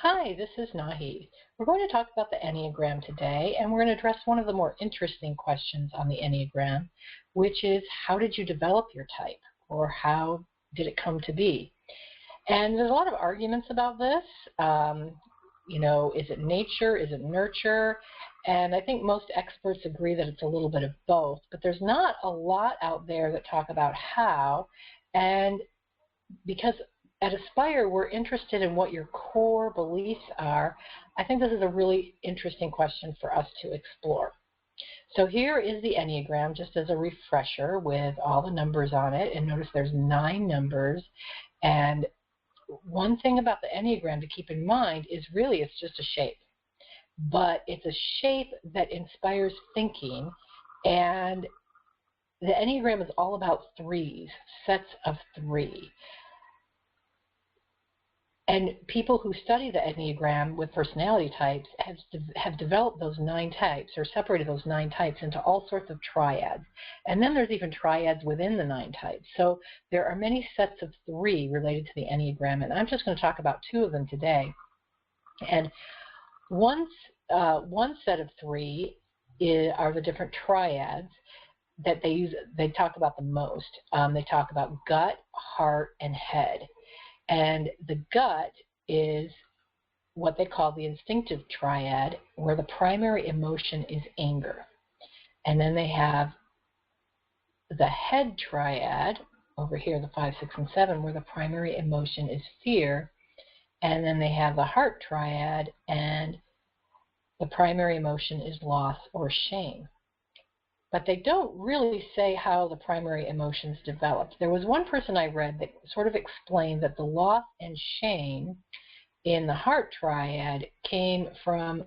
Hi, this is Nahi. We're going to talk about the Enneagram today, and we're going to address one of the more interesting questions on the Enneagram, which is how did you develop your type, or how did it come to be? And there's a lot of arguments about this. Is it nature? Is it nurture? And I think most experts agree that it's a little bit of both, but there's not a lot out there that talk about how. And because at Aspire, we're interested in what your core beliefs are, I think this is a really interesting question for us to explore. So here is the Enneagram, just as a refresher with all the numbers on it. And notice there's 9 numbers. And one thing about the Enneagram to keep in mind is really it's just a shape. But it's a shape that inspires thinking. And the Enneagram is all about threes, sets of 3. And people who study the Enneagram with personality types have developed those 9 types, or separated those 9 types into all sorts of triads. And then there's even triads within the 9 types. So there are many sets of 3 related to the Enneagram, and I'm just going to talk about 2 of them today. And one set of 3 are the different triads that they talk about the most. They talk about gut, heart, and head. And the gut is what they call the instinctive triad, where the primary emotion is anger. And then they have the head triad, over here, the 5, 6, and 7, where the primary emotion is fear. And then they have the heart triad, and the primary emotion is loss or shame. But they don't really say how the primary emotions developed. There was one person I read that sort of explained that the loss and shame in the heart triad came from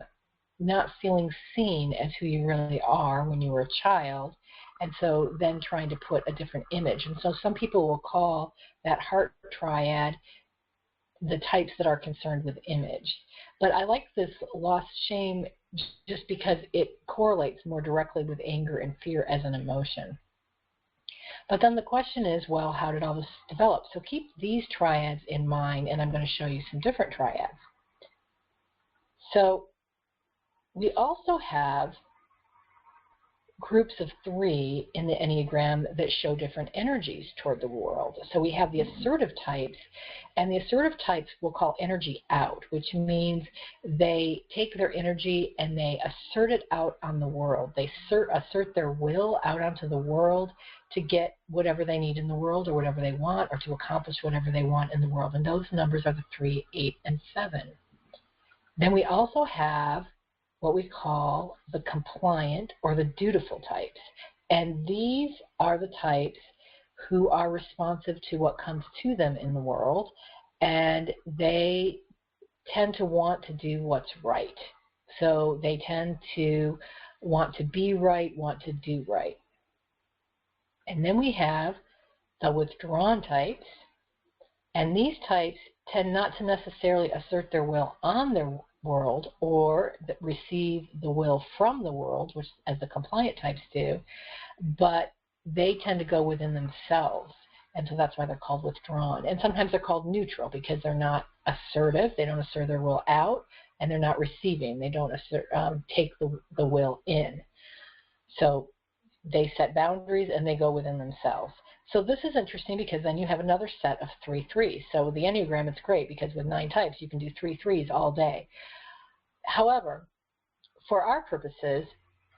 not feeling seen as who you really are when you were a child, and so then trying to put a different image. And so some people will call that heart triad the types that are concerned with image. But I like this loss shame just because it correlates more directly with anger and fear as an emotion. But then the question is, well, how did all this develop? So keep these triads in mind, and I'm going to show you some different triads. So we also have groups of 3 in the Enneagram that show different energies toward the world. So we have the assertive types, and the assertive types we'll call energy out, which means they take their energy and they assert it out on the world. They assert their will out onto the world to get whatever they need in the world, or whatever they want, or to accomplish whatever they want in the world. And those numbers are the 3, 8, and 7. Then we also have what we call the compliant or the dutiful types. And these are the types who are responsive to what comes to them in the world, and they tend to want to do what's right. So they tend to want to be right, want to do right. And then we have the withdrawn types, and these types tend not to necessarily assert their will on their world or receive the will from the world, which as the compliant types do, but they tend to go within themselves, and so that's why they're called withdrawn. And sometimes they're called neutral because they're not assertive, they don't assert their will out, and they're not receiving, they don't take the will in. So they set boundaries and they go within themselves. So this is interesting because then you have another set of 3 3s. So with the Enneagram, it's great because with 9 types, you can do 3 3s all day. However, for our purposes,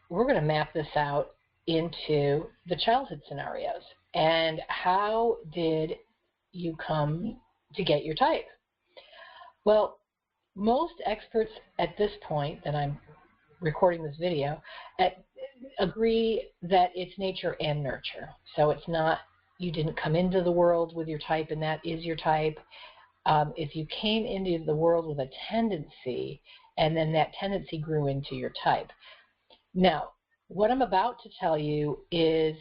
we're going to map this out into the childhood scenarios. And how did you come to get your type? Well, most experts at this point that I'm recording this video agree that it's nature and nurture. So it's not, you didn't come into the world with your type and that is your type. If you came into the world with a tendency and then that tendency grew into your type. Now, what I'm about to tell you is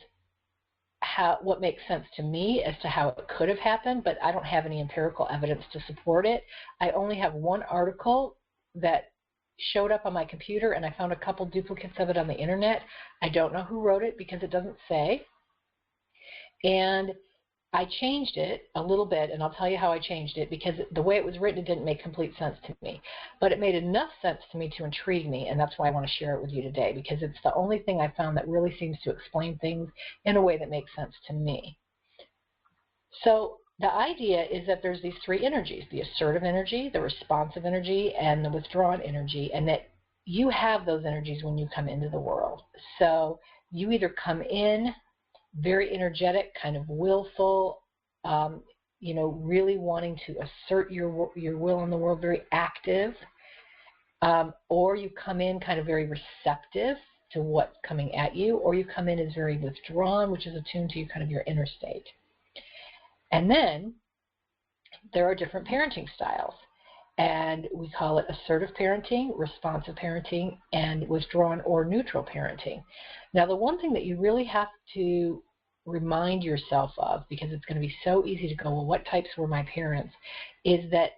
what makes sense to me as to how it could have happened, but I don't have any empirical evidence to support it. I only have one article that showed up on my computer, and I found a couple duplicates of it on the internet. I don't know who wrote it because it doesn't say. And I changed it a little bit, and I'll tell you how I changed it, because the way it was written, it didn't make complete sense to me. But it made enough sense to me to intrigue me, and that's why I want to share it with you today, because it's the only thing I found that really seems to explain things in a way that makes sense to me. So the idea is that there's these three energies, the assertive energy, the responsive energy, and the withdrawn energy, and that you have those energies when you come into the world. So you either come in very energetic, kind of willful, really wanting to assert your will in the world, very active, or you come in kind of very receptive to what's coming at you, or you come in as very withdrawn, which is attuned to kind of your inner state. And then there are different parenting styles, and we call it assertive parenting, responsive parenting, and withdrawn or neutral parenting. Now, the one thing that you really have to remind yourself of, because it's going to be so easy to go, well, what types were my parents, is that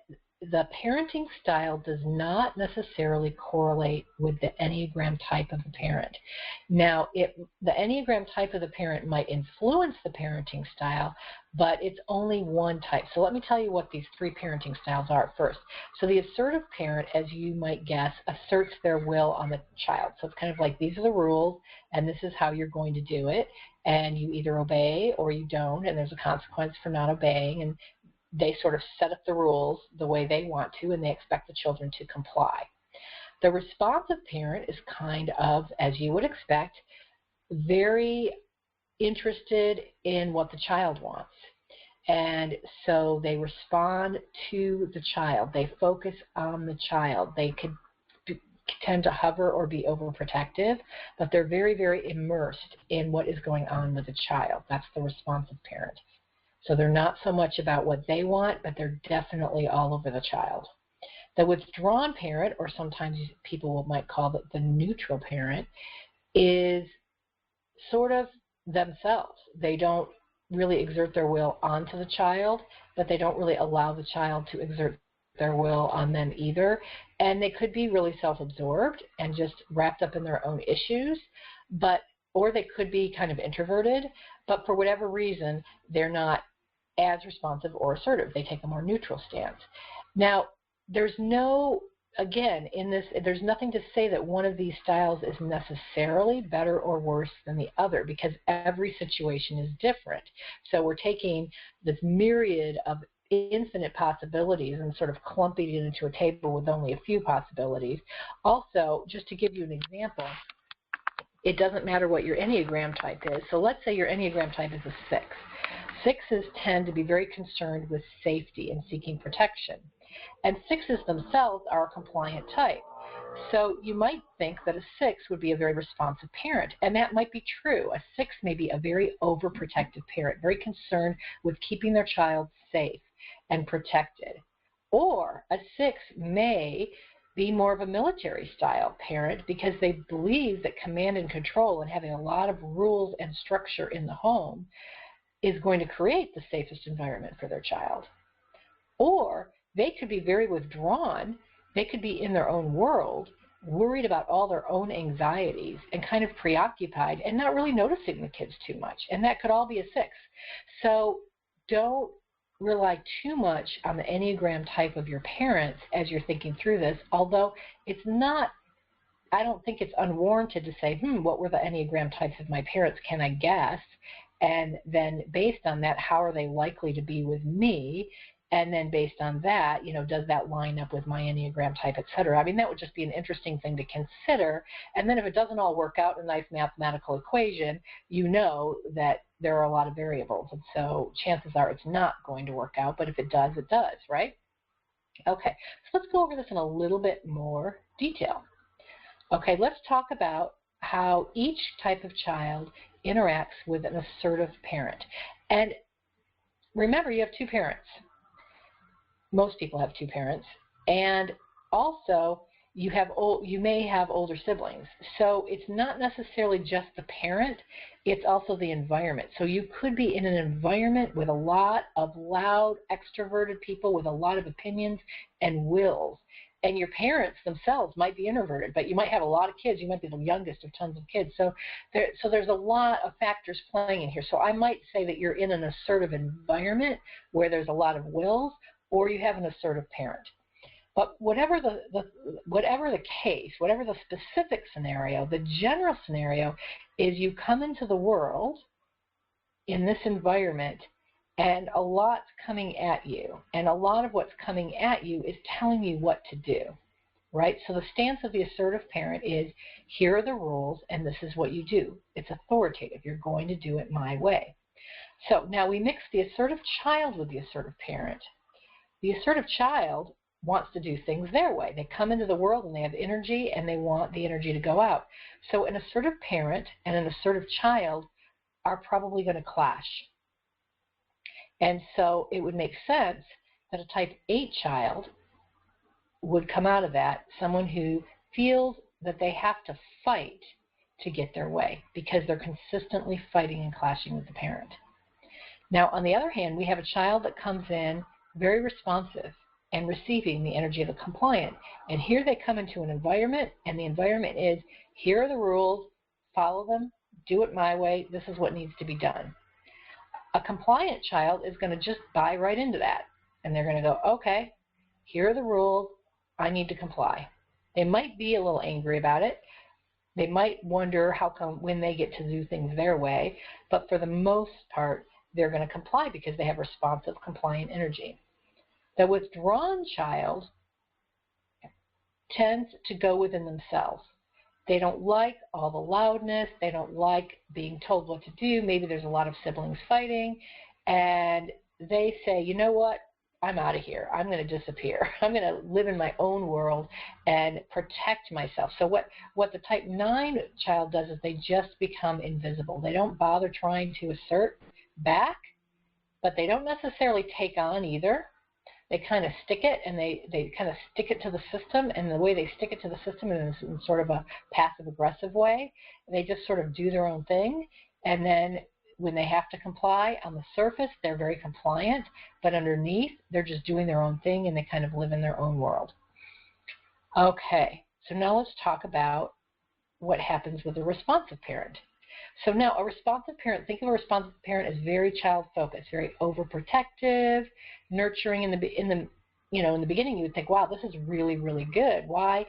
the parenting style does not necessarily correlate with the Enneagram type of the parent. Now, the Enneagram type of the parent might influence the parenting style, but it's only one type. So let me tell you what these three parenting styles are first. So the assertive parent, as you might guess, asserts their will on the child. So it's kind of like, these are the rules, and this is how you're going to do it, and you either obey or you don't, and there's a consequence for not obeying, and they sort of set up the rules the way they want to, and they expect the children to comply. The responsive parent is kind of, as you would expect, very interested in what the child wants. And so they respond to the child. They focus on the child. They could tend to hover or be overprotective, but they're very, very immersed in what is going on with the child. That's the responsive parent. So they're not so much about what they want, but they're definitely all over the child. The withdrawn parent, or sometimes people might call it the neutral parent, is sort of themselves. They don't really exert their will onto the child, but they don't really allow the child to exert their will on them either. And they could be really self-absorbed and just wrapped up in their own issues, or they could be kind of introverted, but for whatever reason, they're not as responsive or assertive. They take a more neutral stance. Now, there's nothing to say that one of these styles is necessarily better or worse than the other, because every situation is different. So we're taking this myriad of infinite possibilities and sort of clumping it into a table with only a few possibilities. Also, just to give you an example, it doesn't matter what your Enneagram type is. So let's say your Enneagram type is a 6. 6s tend to be very concerned with safety and seeking protection. And 6s themselves are a compliant type. So you might think that a 6 would be a very responsive parent, and that might be true. A 6 may be a very overprotective parent, very concerned with keeping their child safe and protected. Or a 6 may be more of a military style parent, because they believe that command and control and having a lot of rules and structure in the home is going to create the safest environment for their child. Or they could be very withdrawn. They could be in their own world, worried about all their own anxieties and kind of preoccupied and not really noticing the kids too much. And that could all be a 6. So don't rely too much on the Enneagram type of your parents as you're thinking through this, although I don't think it's unwarranted to say, what were the Enneagram types of my parents? Can I guess? And then based on that, how are they likely to be with me? And then based on that, does that line up with my Enneagram type, et cetera? I mean, that would just be an interesting thing to consider. And then if it doesn't all work out in a nice mathematical equation, you know that there are a lot of variables. And so chances are it's not going to work out. But if it does, it does, right? Okay, so let's go over this in a little bit more detail. Okay, let's talk about how each type of child interacts with an assertive parent. And remember, you have two parents. Most people have two parents. And also, you may have older siblings. So it's not necessarily just the parent, it's also the environment. So you could be in an environment with a lot of loud, extroverted people with a lot of opinions and wills. And your parents themselves might be introverted, but you might have a lot of kids. You might be the youngest of tons of kids. So there's a lot of factors playing in here. So I might say that you're in an assertive environment where there's a lot of wills, or you have an assertive parent. But whatever the case, whatever the specific scenario, the general scenario is you come into the world in this environment and a lot's coming at you. And a lot of what's coming at you is telling you what to do, right? So the stance of the assertive parent is, here are the rules and this is what you do. It's authoritative. You're going to do it my way. So now we mix the assertive child with the assertive parent. The assertive child wants to do things their way. They come into the world and they have energy and they want the energy to go out. So an assertive parent and an assertive child are probably going to clash. And so it would make sense that a type 8 child would come out of that, someone who feels that they have to fight to get their way because they're consistently fighting and clashing with the parent. Now, on the other hand, we have a child that comes in very responsive and receiving the energy of the compliant. And here they come into an environment, and the environment is, here are the rules, follow them, do it my way, this is what needs to be done. A compliant child is going to just buy right into that. And they're going to go, okay, here are the rules, I need to comply. They might be a little angry about it. They might wonder how come when they get to do things their way. But for the most part, they're going to comply because they have responsive, compliant energy. The withdrawn child tends to go within themselves. They don't like all the loudness. They don't like being told what to do. Maybe there's a lot of siblings fighting. And they say, you know what? I'm out of here. I'm going to disappear. I'm going to live in my own world and protect myself. So what the type 9 child does is they just become invisible. They don't bother trying to assert back, but they don't necessarily take on either. They kind of stick it, and they kind of stick it to the system, and the way they stick it to the system is in sort of a passive-aggressive way. They just sort of do their own thing, and then when they have to comply, on the surface, they're very compliant, but underneath, they're just doing their own thing, and they kind of live in their own world. Okay, so now let's talk about what happens with a responsive parent. So now a responsive parent, think of a responsive parent as very child-focused, very overprotective, nurturing. In the beginning you would think, wow, this is really, really good. Why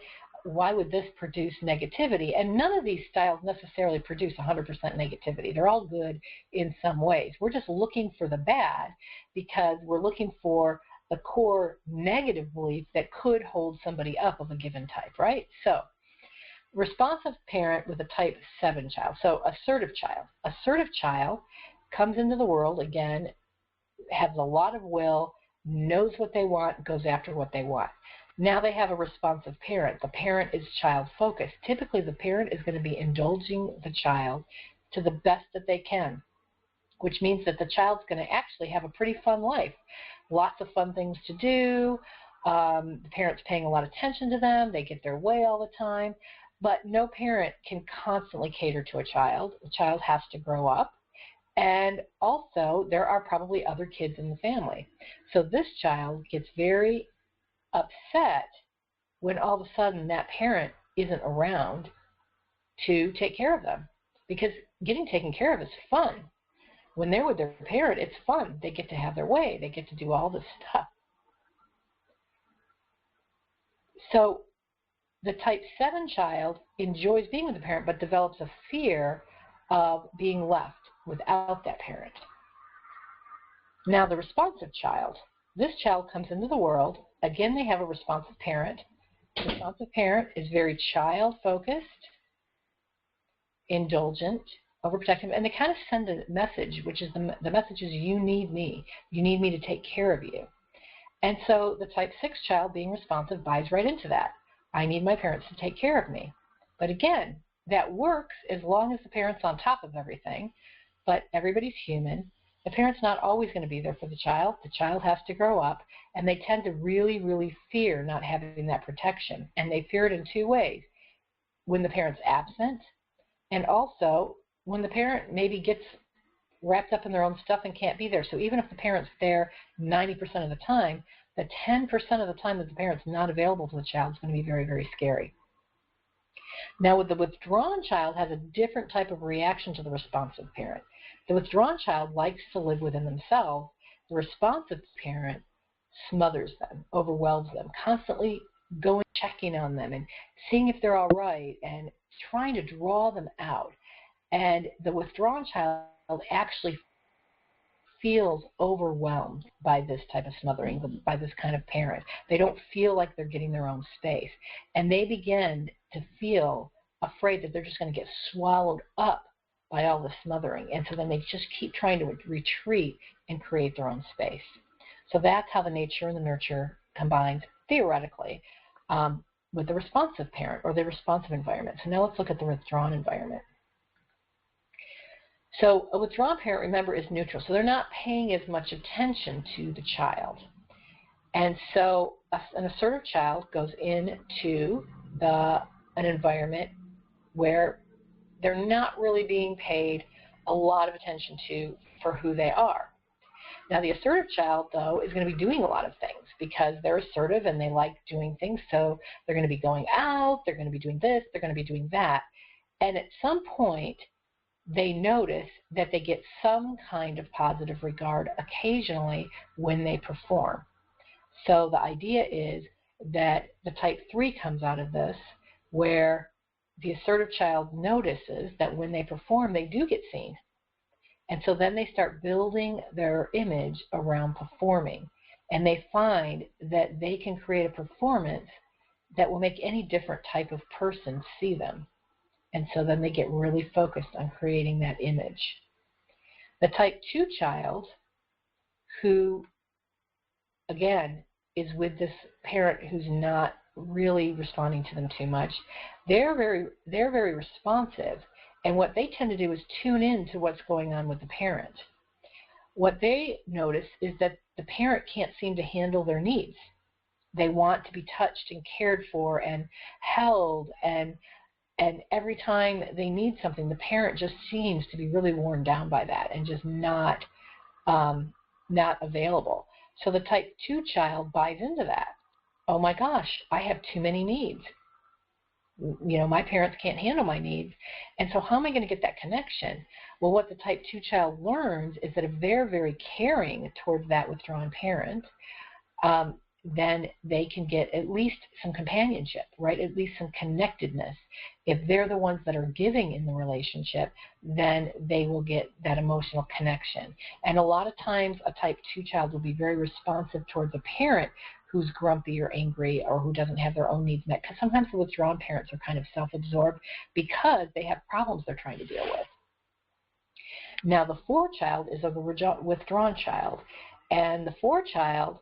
would this produce negativity? And none of these styles necessarily produce 100% negativity. They're all good in some ways. We're just looking for the bad because we're looking for the core negative belief that could hold somebody up of a given type, right? So responsive parent with a type 7 child. So assertive child. Assertive child comes into the world, again, has a lot of will, knows what they want, goes after what they want. Now they have a responsive parent. The parent is child-focused. Typically, the parent is going to be indulging the child to the best that they can, which means that the child's going to actually have a pretty fun life. Lots of fun things to do. The parent's paying a lot of attention to them. They get their way all the time. But no parent can constantly cater to a child. The child has to grow up. And also, there are probably other kids in the family. So this child gets very upset when all of a sudden that parent isn't around to take care of them. Because getting taken care of is fun. When they're with their parent, it's fun. They get to have their way. They get to do all this stuff. So the type 7 child enjoys being with the parent but develops a fear of being left without that parent. Now the responsive child. This child comes into the world. Again, they have a responsive parent. The responsive parent is very child-focused, indulgent, overprotective, and they kind of send a message, which is the message is, you need me. You need me to take care of you. And so the type 6 child, being responsive, buys right into that. I need my parents to take care of me. But again, that works as long as the parent's on top of everything, but everybody's human. The parent's not always going to be there for the child. The child has to grow up, and they tend to really, really fear not having that protection. And they fear it in two ways. When the parent's absent, and also when the parent maybe gets wrapped up in their own stuff and can't be there. So even if the parent's there 90% of the time, the 10% of the time that the parent's not available to the child is going to be very, very scary. Now, with the withdrawn child has a different type of reaction to the responsive parent. The withdrawn child likes to live within themselves. The responsive parent smothers them, overwhelms them, constantly going, checking on them and seeing if they're all right and trying to draw them out. And the withdrawn child actually feels overwhelmed by this type of smothering, by this kind of parent. They don't feel like they're getting their own space. And they begin to feel afraid that they're just going to get swallowed up by all the smothering. And so then they just keep trying to retreat and create their own space. So that's how the nature and the nurture combines, theoretically, with the responsive parent or the responsive environment. So now let's look at the withdrawn environment. So a withdrawn parent, remember, is neutral. So they're not paying as much attention to the child. And so an assertive child goes into an environment where they're not really being paid a lot of attention to for who they are. Now, the assertive child, though, is going to be doing a lot of things because they're assertive and they like doing things. So they're going to be going out, they're going to be doing this, they're going to be doing that. And at some point, they notice that they get some kind of positive regard occasionally when they perform. So the idea is that the type 3 comes out of this, where the assertive child notices that when they perform, they do get seen. And so then they start building their image around performing. And they find that they can create a performance that will make any different type of person see them. And so then they get really focused on creating that image. The type 2 child, who, again, is with this parent who's not really responding to them too much, they're very responsive. And what they tend to do is tune in to what's going on with the parent. What they notice is that the parent can't seem to handle their needs. They want to be touched and cared for and held, and every time they need something, the parent just seems to be really worn down by that and just not available. So the type 2 child buys into that. Oh my gosh, I have too many needs. You know, my parents can't handle my needs. And so how am I going to get that connection? Well, what the type 2 child learns is that if they're very caring towards that withdrawn parent, then they can get at least some companionship, right? At least some connectedness. If they're the ones that are giving in the relationship, then they will get that emotional connection. And a lot of times a type 2 child will be very responsive towards a parent who's grumpy or angry or who doesn't have their own needs met, because sometimes the withdrawn parents are kind of self-absorbed because they have problems they're trying to deal with. Now, the 4 child is a withdrawn child, and the 4 child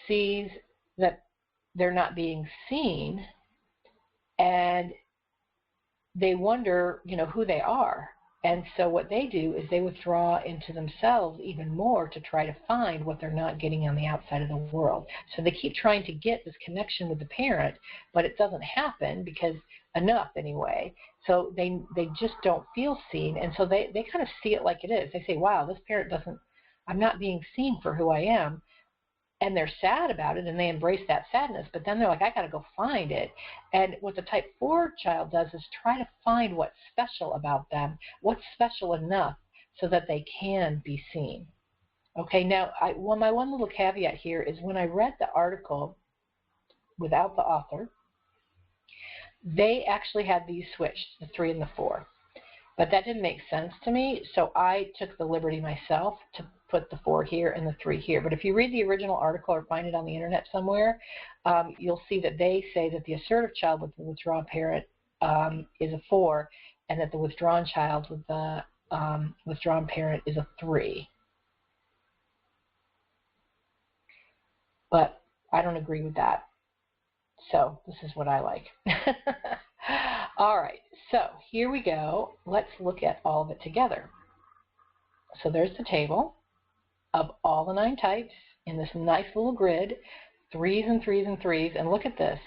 sees that they're not being seen, and they wonder, you know, who they are. And so what they do is they withdraw into themselves even more to try to find what they're not getting on the outside of the world. So they keep trying to get this connection with the parent, but it doesn't happen because enough anyway. So they just don't feel seen, and so they kind of see it like it is. They say, wow, this parent I'm not being seen for who I am. And they're sad about it, and they embrace that sadness, but then they're like, I got to go find it. And what the type 4 child does is try to find what's special about them, what's special enough so that they can be seen. Okay, now, my one little caveat here is when I read the article without the author, they actually had these switched, the 3 and the 4. But that didn't make sense to me, so I took the liberty myself to put the 4 here and the 3 here. But if you read the original article or find it on the internet somewhere, you'll see that they say that the assertive child with the withdrawn parent is a 4, and that the withdrawn child with the withdrawn parent is a 3. But I don't agree with that. So this is what I like. All right, so here we go. Let's look at all of it together. So there's the table of all the 9 types in this nice little grid, 3s and 3s and 3s, and look at this.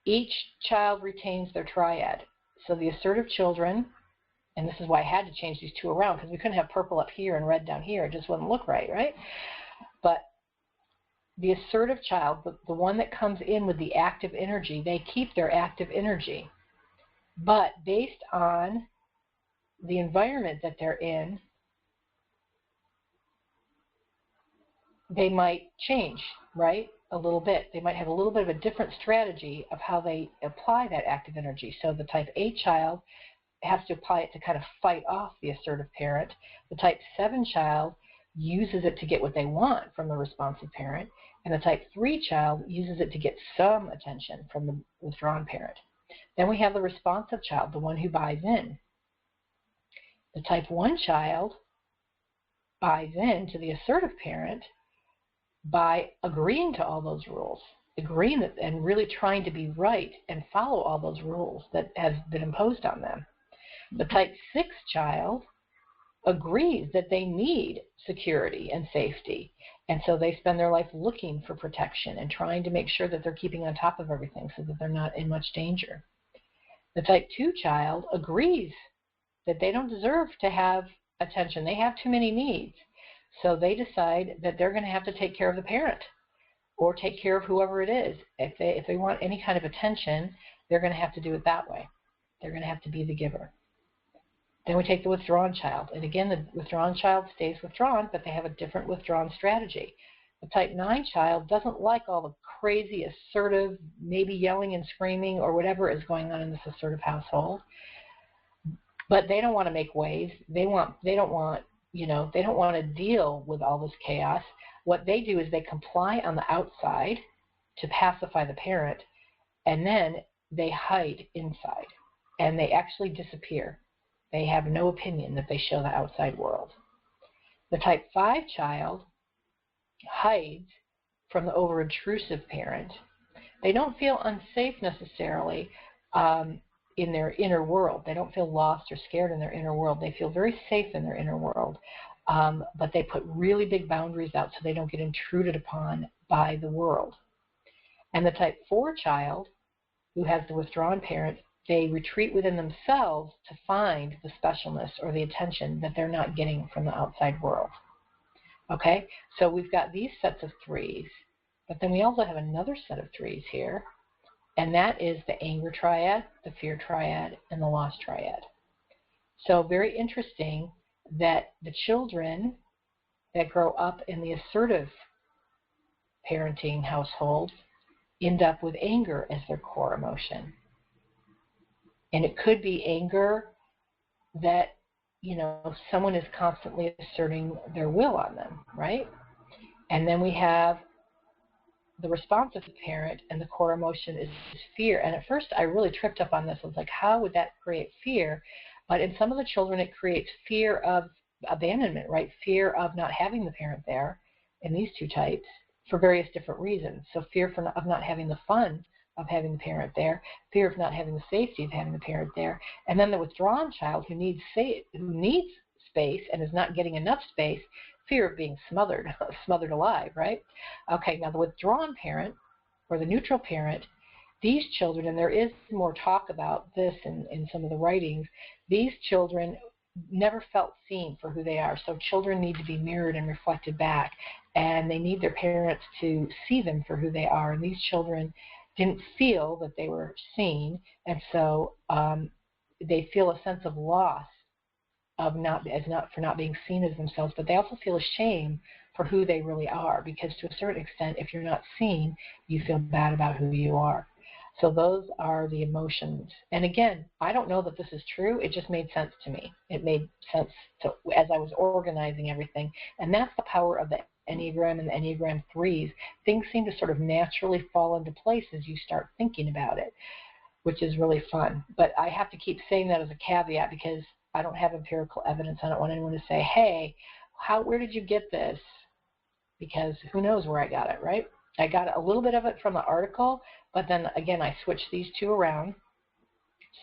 Each child retains their triad. So the assertive children, and this is why I had to change these 2 around, because we couldn't have purple up here and red down here. It just wouldn't look right, right? But the assertive child, the one that comes in with the active energy, they keep their active energy. But based on the environment that they're in, they might change, right, a little bit. They might have a little bit of a different strategy of how they apply that active energy. So the type 8 child has to apply it to kind of fight off the assertive parent. The type 7 child uses it to get what they want from the responsive parent. And the type 3 child uses it to get some attention from the withdrawn parent. Then we have the responsive child, the one who buys in. The type 1 child buys in to the assertive parent by agreeing to all those rules, agreeing that, and really trying to be right and follow all those rules that have been imposed on them. The type 6 child agrees that they need security and safety, and so they spend their life looking for protection and trying to make sure that they're keeping on top of everything so that they're not in much danger. The type 2 child agrees that they don't deserve to have attention. They have too many needs. So they decide that they're going to have to take care of the parent or take care of whoever it is. If they want any kind of attention, they're going to have to do it that way. They're going to have to be the giver. Then we take the withdrawn child. And again, the withdrawn child stays withdrawn, but they have a different withdrawn strategy. The type 9 child doesn't like all the crazy, assertive, maybe yelling and screaming or whatever is going on in this assertive household. But they don't want to make waves. They don't want to deal with all this chaos. What they do is they comply on the outside to pacify the parent, and then they hide inside, and they actually disappear. They have no opinion that they show the outside world. The type 5 child hides from the over-intrusive parent. They don't feel unsafe necessarily in their inner world. They don't feel lost or scared in their inner world. They feel very safe in their inner world, but they put really big boundaries out so they don't get intruded upon by the world. And the type 4 child, who has the withdrawn parent, they retreat within themselves to find the specialness or the attention that they're not getting from the outside world. Okay, so we've got these sets of threes, but then we also have another set of threes here, and that is the anger triad, the fear triad, and the loss triad. So very interesting that the children that grow up in the assertive parenting household end up with anger as their core emotion. And it could be anger that, someone is constantly asserting their will on them, right? And then we have the responsive parent, and the core emotion is fear. And at first I really tripped up on this. I was like, how would that create fear? But in some of the children it creates fear of abandonment, right? Fear of not having the parent there in these two types for various different reasons. So fear of not having the fun of having the parent there, fear of not having the safety of having the parent there, and then the withdrawn child who needs space and is not getting enough space, fear of being smothered alive, right? Okay, now the withdrawn parent or the neutral parent, these children, and there is more talk about this in some of the writings, these children never felt seen for who they are. So children need to be mirrored and reflected back, and they need their parents to see them for who they are. And these children didn't feel that they were seen, and so they feel a sense of loss of not being seen as themselves, but they also feel ashamed for who they really are, because to a certain extent, if you're not seen, you feel bad about who you are. So those are the emotions. And again, I don't know that this is true. It just made sense to me. It made sense as I was organizing everything, and that's the power of the Enneagram and the Enneagram 3s. Things seem to sort of naturally fall into place as you start thinking about it, which is really fun. But I have to keep saying that as a caveat because I don't have empirical evidence. I don't want anyone to say, hey, where did you get this? Because who knows where I got it, right? I got a little bit of it from the article, but then again, I switched these two around.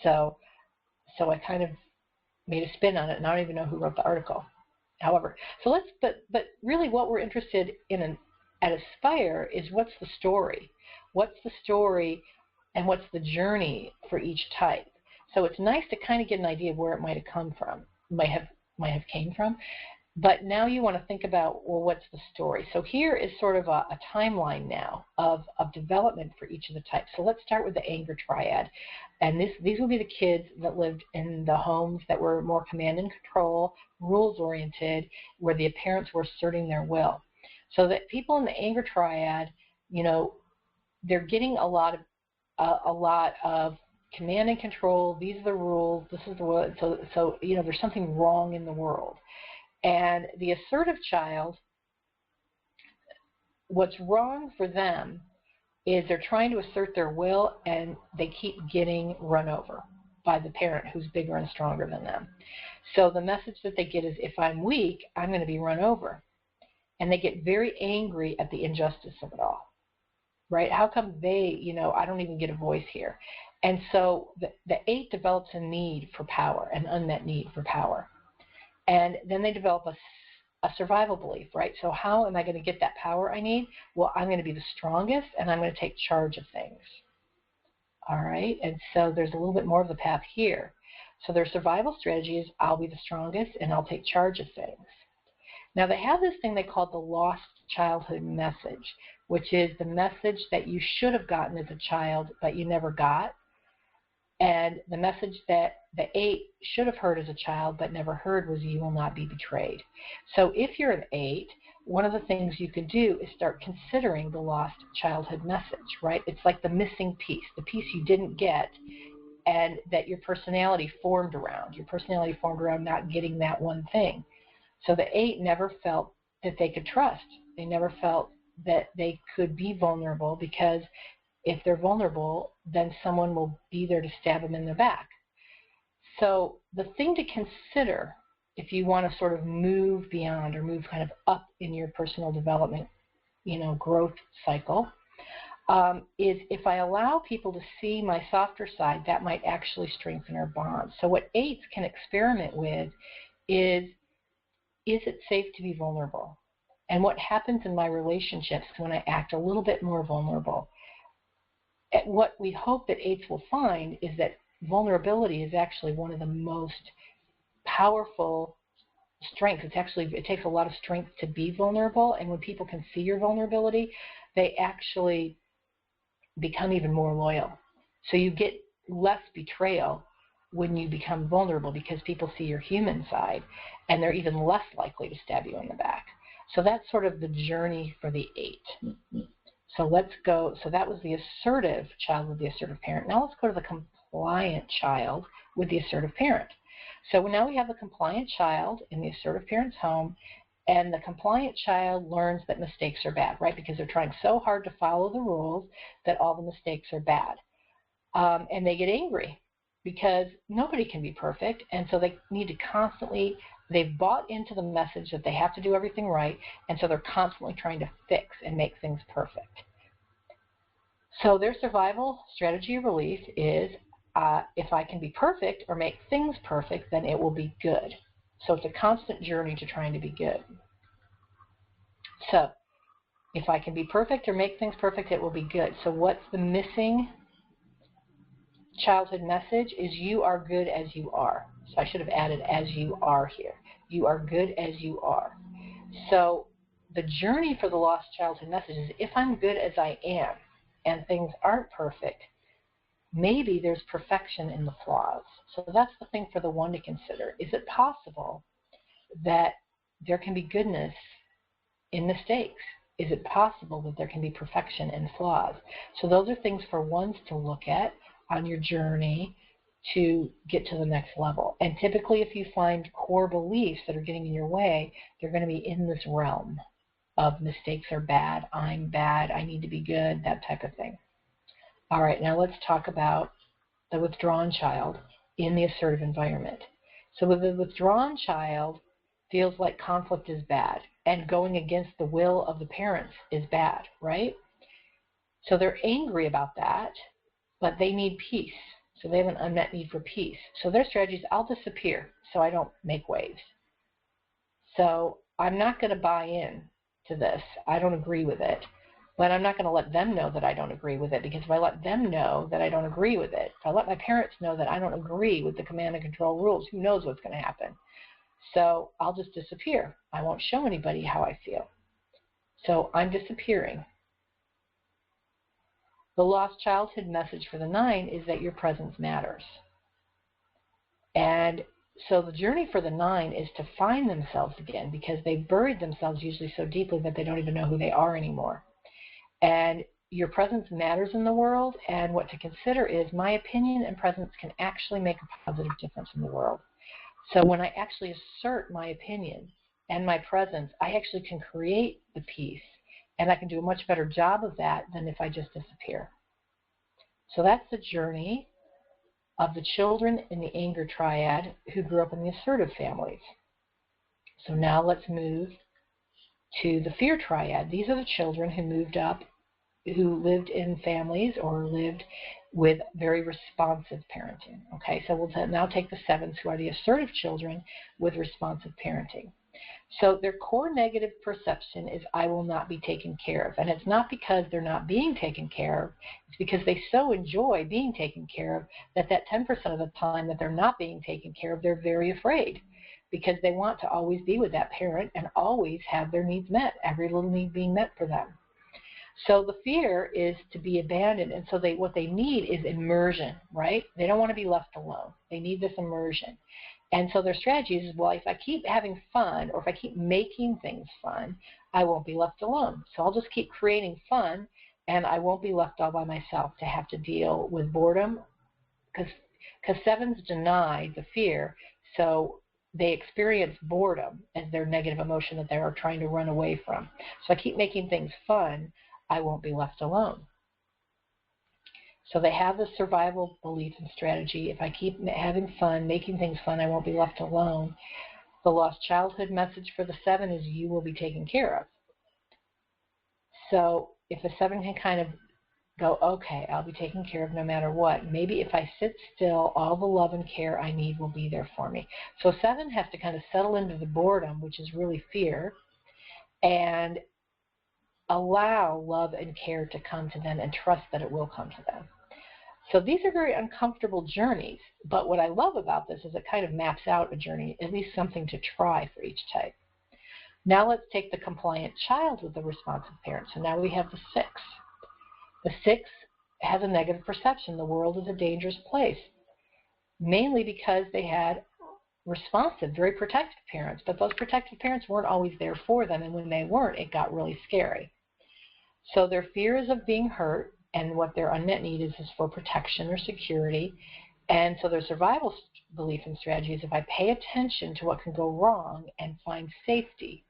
So I kind of made a spin on it, and I don't even know who wrote the article. However, but really what we're interested in at Aspire is what's the story? What's the story and what's the journey for each type? So it's nice to kind of get an idea of where it might have come from, might have came from. But now you want to think about, well, what's the story? So here is sort of a timeline now of development for each of the types. So let's start with the anger triad. And these will be the kids that lived in the homes that were more command and control, rules-oriented, where the parents were asserting their will. So that people in the anger triad, you know, they're getting a lot of command and control. These are the rules. This is the world. So you know, there's something wrong in the world. And the assertive child, what's wrong for them is they're trying to assert their will and they keep getting run over by the parent who's bigger and stronger than them. So the message that they get is, if I'm weak, I'm going to be run over. And they get very angry at the injustice of it all, right? How come they, you know, I don't even get a voice here? And so the 8 develops a need for power, an unmet need for power. And then they develop a survival belief, right? So how am I going to get that power I need? Well, I'm going to be the strongest, and I'm going to take charge of things. All right? And so there's a little bit more of the path here. So their survival strategy is, I'll be the strongest, and I'll take charge of things. Now, they have this thing they call the lost childhood message, which is the message that you should have gotten as a child, but you never got. And the message that the 8 should have heard as a child but never heard was, you will not be betrayed. So if you're an 8, one of the things you could do is start considering the lost childhood message, right? It's like the missing piece, the piece you didn't get and that your personality formed around. Your personality formed around not getting that one thing. So the 8 never felt that they could trust. They never felt that they could be vulnerable, because if they're vulnerable, then someone will be there to stab them in the back. So the thing to consider, if you want to sort of move beyond or move kind of up in your personal development, you know, growth cycle, is if I allow people to see my softer side, that might actually strengthen our bonds. So what 8s can experiment with is it safe to be vulnerable? And what happens in my relationships when I act a little bit more vulnerable? What we hope that 8s will find is that vulnerability is actually one of the most powerful strengths. It takes a lot of strength to be vulnerable, and when people can see your vulnerability, they actually become even more loyal. So you get less betrayal when you become vulnerable, because people see your human side, and they're even less likely to stab you in the back. So that's sort of the journey for the 8. So let's go. So that was the assertive child with the assertive parent. Now let's go to the compliant child with the assertive parent. So now we have the compliant child in the assertive parent's home, and the compliant child learns that mistakes are bad, right? Because they're trying so hard to follow the rules that all the mistakes are bad. And they get angry because nobody can be perfect, and so they need to constantly, they've bought into the message that they have to do everything right, and so they're constantly trying to fix and make things perfect. So their survival strategy of relief is, if I can be perfect or make things perfect, then it will be good. So it's a constant journey to trying to be good. So if I can be perfect or make things perfect, it will be good. So what's the missing childhood message is, you are good as you are. So I should have added as you are here. You are good as you are. So the journey for the lost childhood message is, if I'm good as I am and things aren't perfect, maybe there's perfection in the flaws. So that's the thing for the 1 to consider. Is it possible that there can be goodness in mistakes? Is it possible that there can be perfection in flaws? So those are things for 1s to look at on your journey to get to the next level. And typically, if you find core beliefs that are getting in your way, they're going to be in this realm of mistakes are bad, I'm bad, I need to be good, that type of thing. All right, now let's talk about the withdrawn child in the assertive environment. So with the withdrawn child, feels like conflict is bad, and going against the will of the parents is bad, right? So they're angry about that, but they need peace. So they have an unmet need for peace. So their strategy is, I'll disappear so I don't make waves. So I'm not going to buy in to this. I don't agree with it. But I'm not going to let them know that I don't agree with it, because if I let them know that I don't agree with it, if I let my parents know that I don't agree with the command and control rules, who knows what's going to happen? So I'll just disappear. I won't show anybody how I feel. So I'm disappearing. The lost childhood message for the 9 is that your presence matters. And so the journey for the 9 is to find themselves again, because they've buried themselves usually so deeply that they don't even know who they are anymore. And your presence matters in the world, and what to consider is my opinion and presence can actually make a positive difference in the world. So when I actually assert my opinion and my presence, I actually can create the peace, and I can do a much better job of that than if I just disappear. So that's the journey of the children in the anger triad who grew up in the assertive families. So now let's move to the fear triad. These are the children who moved up, who lived in families or lived with very responsive parenting. Okay, so we'll now take the 7s, who are the assertive children with responsive parenting. So their core negative perception is I will not be taken care of. And it's not because they're not being taken care of. It's because they so enjoy being taken care of that 10% of the time that they're not being taken care of, they're very afraid, because they want to always be with that parent and always have their needs met, every little need being met for them. So the fear is to be abandoned, and so what they need is immersion, right? They don't want to be left alone. They need this immersion. And so their strategy is, well, if I keep having fun, or if I keep making things fun, I won't be left alone. So I'll just keep creating fun, and I won't be left all by myself to have to deal with boredom, because 7s deny the fear, so they experience boredom as their negative emotion that they are trying to run away from. So I keep making things fun, I won't be left alone. So they have this survival belief and strategy. If I keep having fun, making things fun, I won't be left alone. The lost childhood message for the 7 is you will be taken care of. So if a 7 can kind of go, okay, I'll be taken care of no matter what. Maybe if I sit still, all the love and care I need will be there for me. So 7 has to kind of settle into the boredom, which is really fear, and allow love and care to come to them and trust that it will come to them. So these are very uncomfortable journeys, but what I love about this is it kind of maps out a journey, at least something to try for each type. Now let's take the compliant child with the responsive parent. So now we have the 6. The 6 has a negative perception. The world is a dangerous place, mainly because they had responsive, very protective parents, but those protective parents weren't always there for them, and when they weren't, it got really scary. So their fear is of being hurt, and what their unmet need is for protection or security. And so their survival belief and strategy is if I pay attention to what can go wrong and find safety.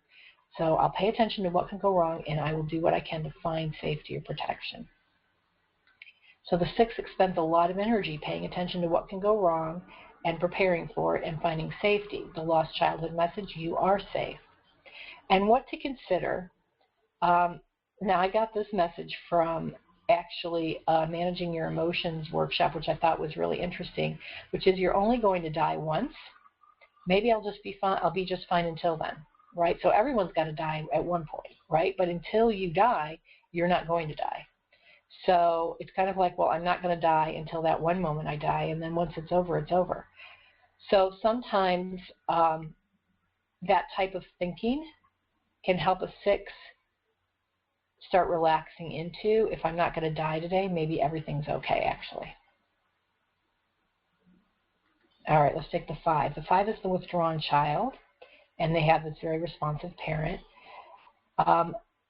So I'll pay attention to what can go wrong, and I will do what I can to find safety or protection. So the 6 expends a lot of energy paying attention to what can go wrong and preparing for it and finding safety. The lost childhood message, you are safe. And what to consider, now I got this message from actually Managing Your Emotions workshop, which I thought was really interesting, which is you're only going to die once. Maybe I'll just be fine. I'll be just fine until then, right? So everyone's got to die at one point, right? But until you die, you're not going to die. So it's kind of like, well, I'm not going to die until that one moment I die, and then once it's over, it's over. So sometimes that type of thinking can help a 6 start relaxing into, if I'm not going to die today, maybe everything's okay, actually. All right, let's take the 5. The 5 is the withdrawn child, and they have this very responsive parent.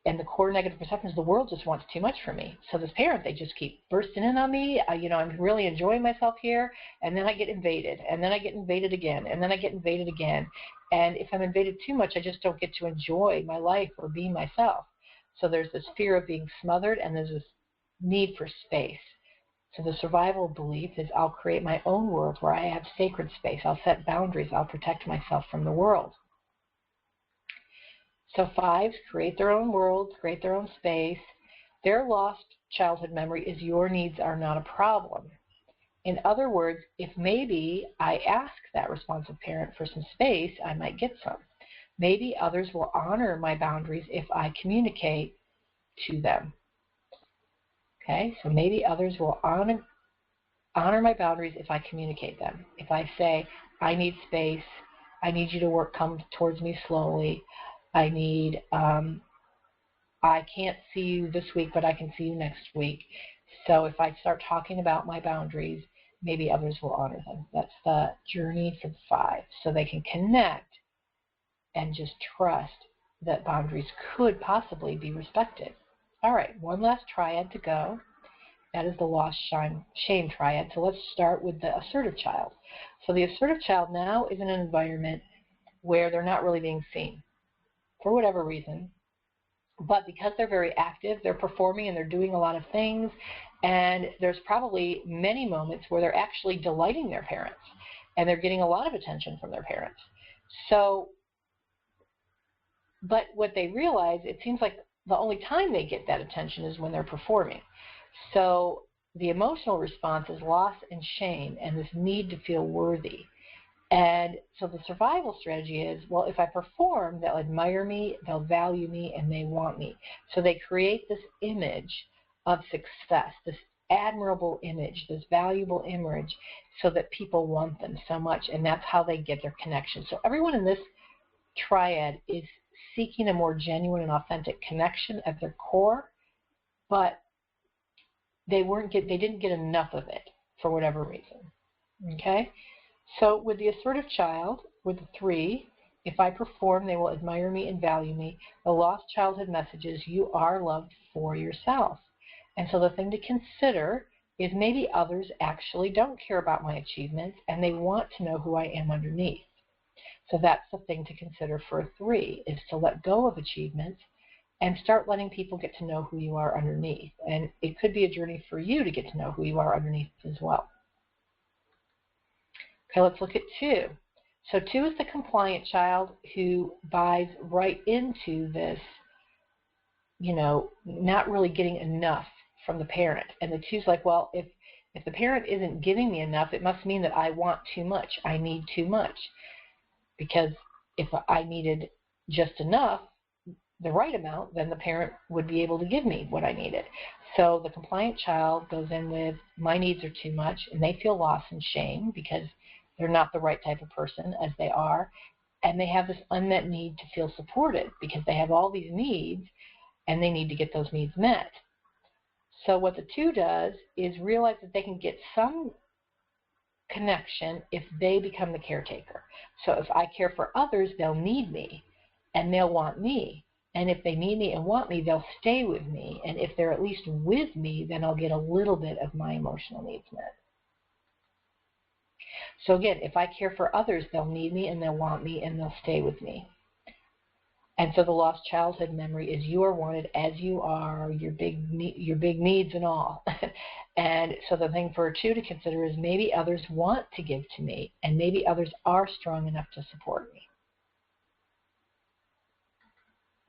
And the core negative perception is the world just wants too much from me. So this parent, they just keep bursting in on me. I'm really enjoying myself here, and then I get invaded, and then I get invaded again, and then I get invaded again. And if I'm invaded too much, I just don't get to enjoy my life or be myself. So there's this fear of being smothered, and there's this need for space. So the survival belief is I'll create my own world where I have sacred space. I'll set boundaries. I'll protect myself from the world. So 5s create their own worlds, create their own space. Their lost childhood memory is your needs are not a problem. In other words, if maybe I ask that responsive parent for some space, I might get some. Maybe others will honor my boundaries if I communicate to them. Okay, so maybe others will honor my boundaries if I communicate them. If I say, I need space, I need you to come towards me slowly. I need, I can't see you this week, but I can see you next week. So if I start talking about my boundaries, maybe others will honor them. That's the journey for the 5. So they can connect and just trust that boundaries could possibly be respected. All right, one last triad to go. That is the loss, shame triad. So let's start with the assertive child. So the assertive child now is in an environment where they're not really being seen for whatever reason. But because they're very active, they're performing and they're doing a lot of things. And there's probably many moments where they're actually delighting their parents and they're getting a lot of attention from their parents. So, but what they realize, it seems like the only time they get that attention is when they're performing. So the emotional response is loss and shame and this need to feel worthy. And so the survival strategy is, well, if I perform, they'll admire me, they'll value me, and they want me. So they create this image of success, this admirable image, this valuable image, so that people want them so much, and that's how they get their connection. So everyone in this triad is seeking a more genuine and authentic connection at their core, but they didn't get enough of it for whatever reason. Okay? So with the assertive child, with the 3, if I perform, they will admire me and value me. The lost childhood message is you are loved for yourself. And so the thing to consider is maybe others actually don't care about my achievements and they want to know who I am underneath. So that's the thing to consider for a 3, is to let go of achievements and start letting people get to know who you are underneath. And it could be a journey for you to get to know who you are underneath as well. Okay, let's look at 2. So 2 is the compliant child who buys right into this, not really getting enough from the parent. And the 2's like, well, if the parent isn't giving me enough, it must mean that I want too much. I need too much. Because if I needed just enough, the right amount, then the parent would be able to give me what I needed. So the compliant child goes in with, my needs are too much, and they feel loss and shame because they're not the right type of person as they are, and they have this unmet need to feel supported because they have all these needs and they need to get those needs met. So what the 2 does is realize that they can get some connection if they become the caretaker. So if I care for others, they'll need me and they'll want me. And if they need me and want me, they'll stay with me. And if they're at least with me, then I'll get a little bit of my emotional needs met. So again, if I care for others, they'll need me and they'll want me and they'll stay with me. And so the lost childhood memory is you are wanted as you are, your big needs and all. And so the thing for a 2 to consider is maybe others want to give to me and maybe others are strong enough to support me.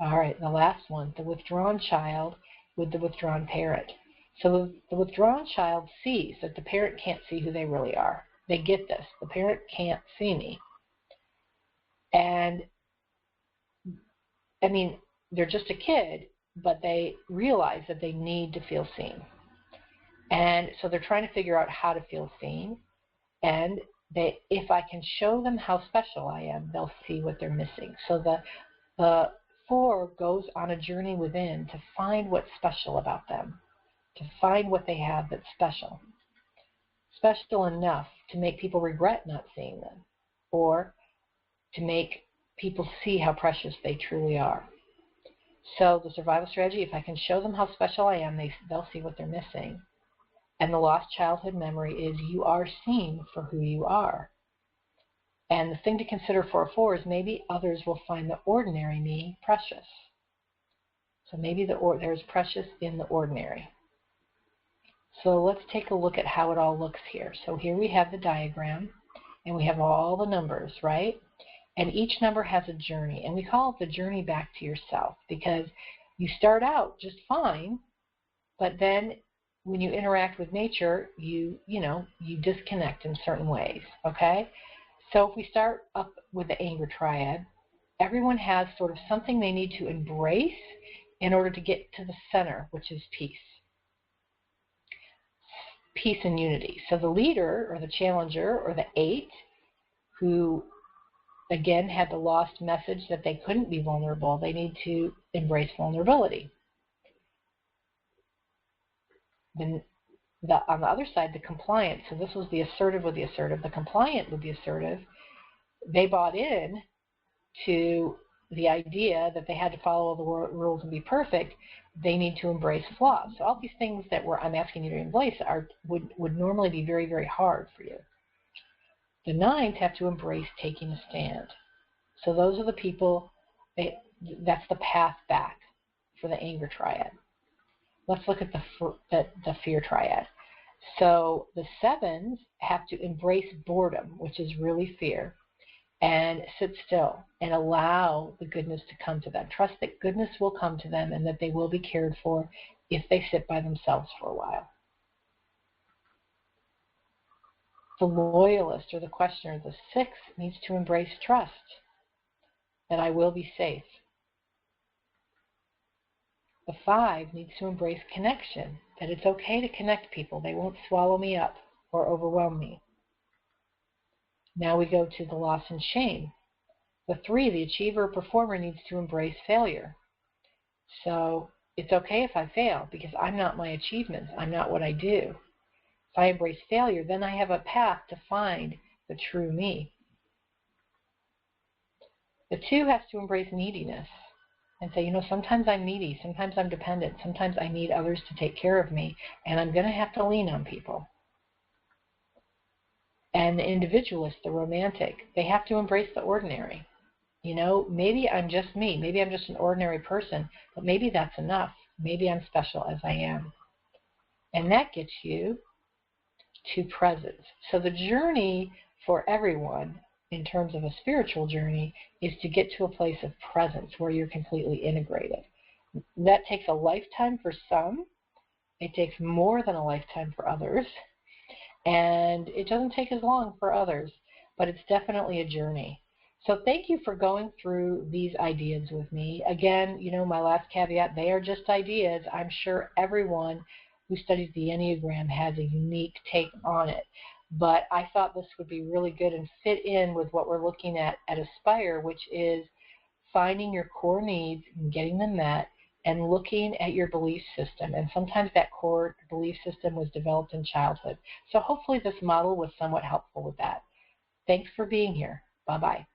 All right, the last one, the withdrawn child with the withdrawn parent. So the withdrawn child sees that the parent can't see who they really are. They get this. The parent can't see me. And, I mean, they're just a kid, but they realize that they need to feel seen. And so they're trying to figure out how to feel seen. And if I can show them how special I am, they'll see what they're missing. So the 4 goes on a journey within to find what's special about them, to find what they have that's special. Special enough to make people regret not seeing them, or to make people see how precious they truly are. So the survival strategy, if I can show them how special I am, they'll see what they're missing. And the lost childhood memory is you are seen for who you are. And the thing to consider for a 4 is maybe others will find the ordinary me precious. So maybe there's precious in the ordinary. So let's take a look at how it all looks here. So here we have the diagram, and we have all the numbers, right? And each number has a journey, and we call it the journey back to yourself because you start out just fine, but then when you interact with nature, you disconnect in certain ways, okay? So if we start up with the anger triad, everyone has sort of something they need to embrace in order to get to the center, which is peace. Peace and unity. So the leader or the challenger or the 8 who again, had the lost message that they couldn't be vulnerable. They need to embrace vulnerability. Then on the other side, the compliant, so this was the assertive with the assertive, the compliant with the assertive, they bought in to the idea that they had to follow all the rules and be perfect. They need to embrace flaws. So all these things that I'm asking you to embrace would normally be very, very hard for you. The 9s have to embrace taking a stand. So those are the people, that's the path back for the anger triad. Let's look at the fear triad. So the 7s have to embrace boredom, which is really fear, and sit still and allow the goodness to come to them. Trust that goodness will come to them and that they will be cared for if they sit by themselves for a while. The loyalist or the questioner, the 6, needs to embrace trust, that I will be safe. The 5 needs to embrace connection, that it's okay to connect people. They won't swallow me up or overwhelm me. Now we go to the loss and shame. The 3, the achiever or performer, needs to embrace failure. So it's okay if I fail because I'm not my achievements. I'm not what I do. If I embrace failure, then I have a path to find the true me. The 2 has to embrace neediness and say, sometimes I'm needy, sometimes I'm dependent, sometimes I need others to take care of me, and I'm going to have to lean on people. And the individualist, the romantic, they have to embrace the ordinary. Maybe I'm just me, maybe I'm just an ordinary person, but maybe that's enough. Maybe I'm special as I am. And that gets you to presence. So the journey for everyone in terms of a spiritual journey is to get to a place of presence where you're completely integrated. That takes a lifetime for some. It takes more than a lifetime for others. And it doesn't take as long for others, but it's definitely a journey. So thank you for going through these ideas with me. Again, my last caveat, they are just ideas. I'm sure everyone who studies the Enneagram has a unique take on it. But I thought this would be really good and fit in with what we're looking at Aspire, which is finding your core needs and getting them met and looking at your belief system. And sometimes that core belief system was developed in childhood. So hopefully this model was somewhat helpful with that. Thanks for being here. Bye-bye.